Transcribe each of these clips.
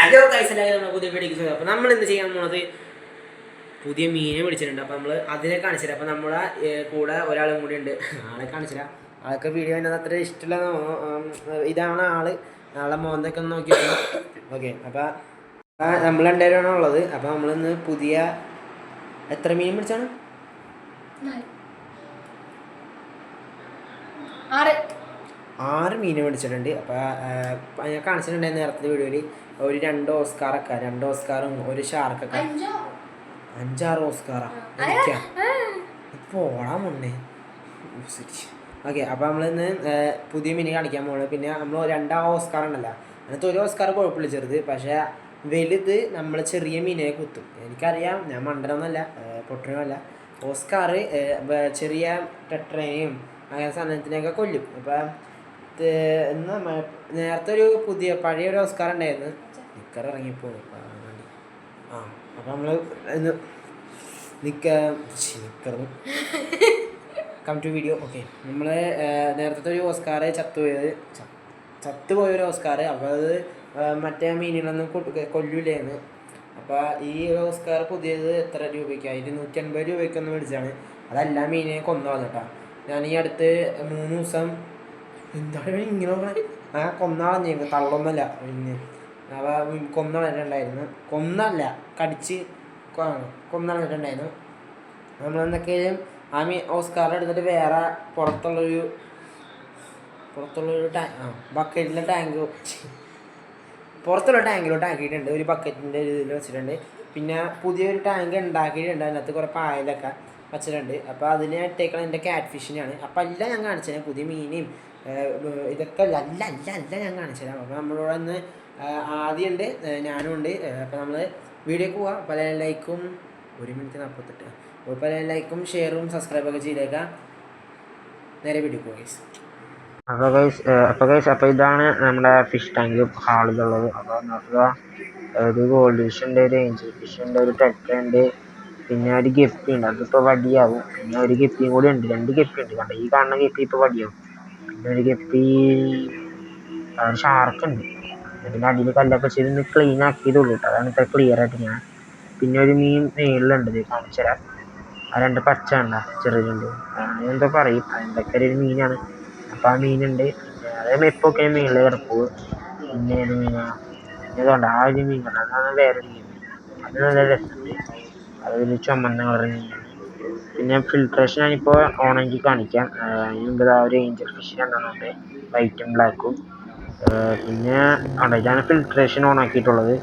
Hello guys, എല്ലാവരും പുതിയ വീഡിയോക്ക്. അപ്പോൾ നമ്മൾ എന്ത് ചെയ്യാൻ പോണത്, പുതിയ മീനെ പിടിച്ചിട്ടുണ്ട്. അപ്പോൾ നമ്മൾ അതിനെ കാണിച്ചുതരാം. അപ്പോൾ നമ്മളെ കൂടെ ഒരാളും കൂടി ഉണ്ട്, ആളെ കാണിച്ചുതരാം. ആൾക്ക് വീഡിയോ അതിനകത്ത് അത്ര ഇഷ്ടമില്ല. ഇതാണ് ആള്. ആളെ മോന്തൊക്കെ ഒന്ന് നോക്കിയിട്ട് ഓക്കെ. അപ്പോൾ നമ്മൾ രണ്ടുപേരാണ് ഉള്ളത്. അപ്പോൾ നമ്മളിന്ന് പുതിയ എത്ര മീൻ പിടിച്ചാണ്? 6 മീനെ പിടിച്ചിട്ടുണ്ട്. അപ്പോൾ ഞാൻ കാണിച്ചിട്ടുണ്ടായിരുന്നു നേരത്തെ വീഡിയോയിൽ ഒരു 2 ഓസ്കാറൊക്കെ, 2 ഓസ്കാറും ഒരു ഷാർക്കൊക്കെ, 5-6 ഓസ്കാറാ പോടാ മുന്നേ. ഓക്കെ. അപ്പോൾ നമ്മളിന്ന് പുതിയ മീൻ കാണിക്കാൻ പോകുന്നത്. പിന്നെ നമ്മൾ 2 ഓസ്കാർ ഉണ്ടല്ലോ, അതിനകത്ത് ഒരു ഓസ്കാർ കുഴപ്പമില്ല, ചെറുത്. പക്ഷേ വലുത് നമ്മൾ ചെറിയ മീനെ കുത്തും. എനിക്കറിയാം, ഞാൻ മണ്ടനൊന്നുമല്ല, പൊട്ടനുമല്ല. ഓസ്കാർ ചെറിയ ടെട്രേനെയും അങ്ങനെ സാധനത്തിനെയൊക്കെ കൊല്ലും. അപ്പം നേരത്തെ ഒരു പഴയൊരു ഓസ്കാർ ഉണ്ടായിരുന്നു, നിക്കർ ഇറങ്ങിപ്പോയി. അപ്പം നമ്മൾ നിക്കർ കം ടു വീഡിയോ. ഓക്കെ. നമ്മൾ നേരത്തെ ഒരു ഓസ്കാർ ചത്തുപോയൊരു ഓസ്കാർ. അപ്പോൾ അത് മറ്റേ മീനുകളൊന്നും കൊല്ലൂലായിരുന്നു. അപ്പോൾ ഈ ഓസ്കാർ പുതിയത് എത്ര രൂപയ്ക്കാണ്? 250 രൂപയ്ക്കൊന്ന് മേടിച്ചാണ്. അതെല്ലാ മീനിനെയും കൊന്നു വന്നിട്ടാ. ഞാൻ ഈ അടുത്ത് 3 ദിവസം എന്താണ് ഇങ്ങനെ കൊന്നാളഞ്ഞു, തള്ളൊന്നല്ല, പിന്നെ അവ കൊന്നളഞ്ഞിട്ടുണ്ടായിരുന്നു. കടിച്ച് കൊന്നളഞ്ഞിട്ടുണ്ടായിരുന്നു. നമ്മളെന്തൊക്കെയും ആ ഓസ്കാർ എടുത്തിട്ട് വേറെ പുറത്തുള്ളൊരു ബക്കറ്റിലെ പുറത്തുള്ള ടാങ്കിലോട്ട് ആക്കിയിട്ടുണ്ട്. ഒരു ബക്കറ്റിൻ്റെ ഇതിൽ വെച്ചിട്ടുണ്ട്. പിന്നെ പുതിയൊരു ടാങ്ക് ഉണ്ടാക്കിയിട്ടുണ്ട്, അതിനകത്ത് കുറേ പായലൊക്കെ വെച്ചിട്ടുണ്ട്. അപ്പോൾ അതിനെ ഇട്ടേക്കണം എൻ്റെ ക്യാറ്റ് ഫിഷിനാണ്. അപ്പോൾ എല്ലാം ഞാൻ കാണിച്ചു തരാം, പുതിയ മീനെയും ഇതൊക്കെ അല്ല ഞാൻ കാണിച്ചു തരാം. അപ്പോൾ നമ്മളോട് ഇന്ന് ആദ്യമുണ്ട്, ഞാനും ഉണ്ട്. അപ്പോൾ നമ്മൾ വീഡിയോക്ക് പോവാം. പല ലൈക്കും 1 മിനിറ്റ് 48 പല ലൈക്കും ഷെയറും സബ്സ്ക്രൈബൊക്കെ ചെയ്തേക്കാം. നേരെ വീഡിയോക്ക് പോകാം. അപ്പോൾ ഇതാണ് നമ്മുടെ ഫിഷ് ടാങ്ക് ഹാളിലുള്ളത്. അപ്പോൾ നോക്കുക, ഒരു ഗോൾഡ് ഫിഷ് ഉണ്ട്, ഒരു ഏഞ്ചൽ ഫിഷ് ഉണ്ട്, ഒരു ടെട്ര ഉണ്ട്, പിന്നെ ഒരു ഗപ്പി ഉണ്ട്. അതിപ്പോൾ വടിയാവും. പിന്നെ ഒരു ഗപ്പിയും കൂടി ഉണ്ട്, 2 ഗപ്പി ഉണ്ട്. കണ്ടോ, ഈ കാണുന്ന ഗപ്പി ഇപ്പോൾ വടിയാവും. പിന്നെ ഒരു ഗപ്പി, ഒരു ഷാർക്ക് ഉണ്ട്. പിന്നെ അടിയിൽ കല്ലൊക്കെ ചെയ്ത് ക്ലീൻ ആക്കിയതുള്ളൂ കേട്ടോ, അതാണ് ഇപ്പോൾ ക്ലിയർ ആയിട്ട് ഞാൻ. പിന്നെ ഒരു മീൻ മേളിലുണ്ട്, ഇത് കാണിച്ചു തരാം. ആ 2 പച്ച ഉണ്ടോ, ചെറുതുണ്ട്, എന്തോ പറയും, എന്തൊക്കെ ഒരു മീനാണ്. അപ്പോൾ ആ മീനുണ്ട്. പിന്നെ അതേ എപ്പൊക്കെ മീനിൽ കിടക്കുക. പിന്നെ ഏത് മീനാണ് ഇതുകൊണ്ട് ആ ഒരു മീൻ കണ്ട, അതാണ് വേറൊരു മീൻ. അത് നല്ല രസമുണ്ട്, അതൊരു ചുമന്ന കളർ മീനാണ്. പിന്നെ ഫിൽട്രേഷൻ ഞാനിപ്പോൾ ഓണാക്കി കാണിക്കാം. മുമ്പ് ഒരു ഏഞ്ചൽ ഫിഷ് രണ്ടെണ്ണമുണ്ട്, വൈറ്റും ബ്ലാക്കും. പിന്നെ ഇതാണ് ഫിൽട്രേഷൻ ഓണാക്കിയിട്ടുള്ളത്.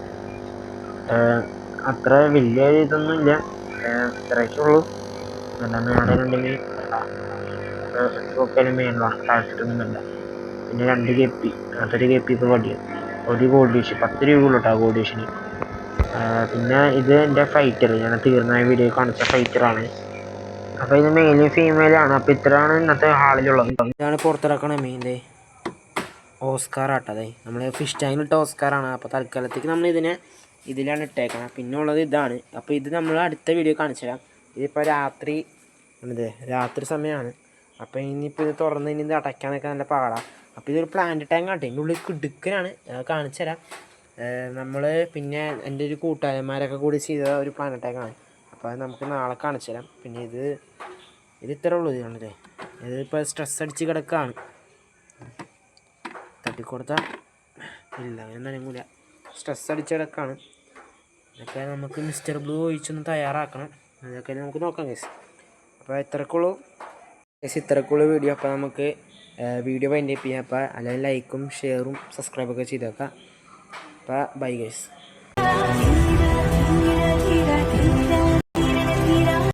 അത്ര വലിയ ഇതൊന്നുമില്ല, ഇത്രയൊക്കെ ഉള്ളൂ. മേടെ 2 മീൻ നോക്കിയാലും മേലാണ്, താഴ്ത്തിട്ടൊന്നുമില്ല. പിന്നെ 2 ഗപ്പി, അതൊരു ഗപ്പി ഇപ്പോൾ വടിയാണ്. ഒരു ഗോൾഡ് ഫിഷ് 10 രൂപ ഉള്ളൂ കേട്ടോ ഗോൾഡ് ഫിഷിന്. പിന്നെ ഇത് എൻ്റെ ഫൈറ്റർ, ഞാൻ തീർന്ന വീഡിയോ കാണിച്ച ഫൈറ്ററാണ്. അപ്പോൾ ഇത് മെയിലും ഫീമെയിലാണ്. അപ്പോൾ ഇത്രയാണ് ഇന്നത്തെ ഹാളിലുള്ളത്. ഇതാണ് പുറത്തിറക്കണ മീൻ്റെ ഓസ്കാർ ആട്ടതേ, നമ്മൾ ഫിഷ് ടാങ്കിലിട്ട ഓസ്കാറാണ്. അപ്പോൾ തൽക്കാലത്തേക്ക് നമ്മൾ ഇതിലാണ് ഇട്ടേക്കണം. പിന്നെ ഉള്ളത് ഇതാണ്. അപ്പോൾ ഇത് നമ്മൾ അടുത്ത വീഡിയോ കാണിച്ചു തരാം. ഇതിപ്പോൾ രാത്രി സമയമാണ്. അപ്പോൾ ഇനിയിപ്പോൾ ഇത് തുറന്ന് ഇനി ഇത് അടയ്ക്കാനൊക്കെ നല്ല പാടാണ്. അപ്പോൾ ഇതൊരു പ്ലാന്റ് ടാങ്ക് ആട്ടെ, ഇതിൻ്റെ ഉള്ളിൽ കിടുക്കനാണ്, കാണിച്ചു തരാം. നമ്മൾ പിന്നെ എൻ്റെ ഒരു കൂട്ടുകാരന്മാരൊക്കെ കൂടി ചെയ്ത ഒരു പ്ലാന്റ് ടാങ്കാണ്. അപ്പോൾ അത് നമുക്ക് നാളെ കാണിച്ചു തരാം. പിന്നെ ഇത് ഇത്ര ഉള്ളൂ, ഇതാണല്ലേ. ഇതിപ്പോൾ സ്ട്രെസ് അടിച്ച് കിടക്കുകയാണ്, തട്ടിക്കൊടുത്താൽ ഇല്ല, അങ്ങനെ നനങ്ങൂല, സ്ട്രെസ് അടിച്ച് കിടക്കുകയാണ്. ഇതൊക്കെ നമുക്ക് മിസ്റ്റർ ബ്ലൂ ഒഴിച്ചൊന്ന് തയ്യാറാക്കണം. അതൊക്കെ നമുക്ക് നോക്കാം ഗൈസ്. അപ്പോൾ ഇത്രക്കുള്ളൂ വീഡിയോ. അപ്പോൾ നമുക്ക് വീഡിയോ വൈൻഡപ്പ് ചെയ്യാം. അപ്പോൾ അല്ലെങ്കിൽ ലൈക്കും ഷെയറും സബ്സ്ക്രൈബൊക്കെ ചെയ്തേക്കാം. അപ്പോൾ ബൈ ഗൈസ്.